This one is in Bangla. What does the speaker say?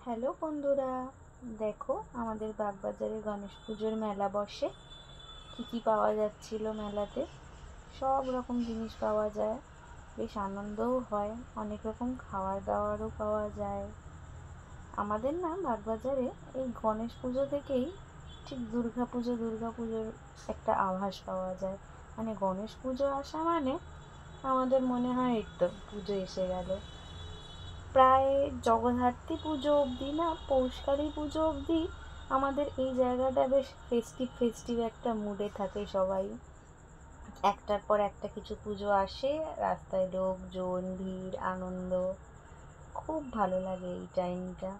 হ্যালো বন্ধুরা, দেখো আমাদের বাগবাজারে গণেশ পুজোর মেলা বসে। কি কি পাওয়া যাচ্ছিল মেলাতে? সব রকম জিনিস পাওয়া যায়, বেশ আনন্দও হয়, অনেক রকম খাওয়ার দাওয়ারও পাওয়া যায়। আমাদের না বাগবাজারে এই গণেশ পুজো থেকেই ঠিক দুর্গা পুজোর একটা আভাস পাওয়া যায়। মানে গণেশ পুজো আসা মানে আমাদের মনে হয় এই তো পুজো এসে গেল। প্রায় জগদ্ধাত্রী পুজো অবধি না, পৌষকালী পুজো অবধি আমাদের এই জায়গাটা বেশ ফেস্টিভ ফেস্টিভ একটা মুডে থাকে সবাই। একটার পর একটা কিছু পুজো আসে, রাস্তায় লোকজন, ভিড়, আনন্দ, খুব ভালো লাগে এই টাইমটা।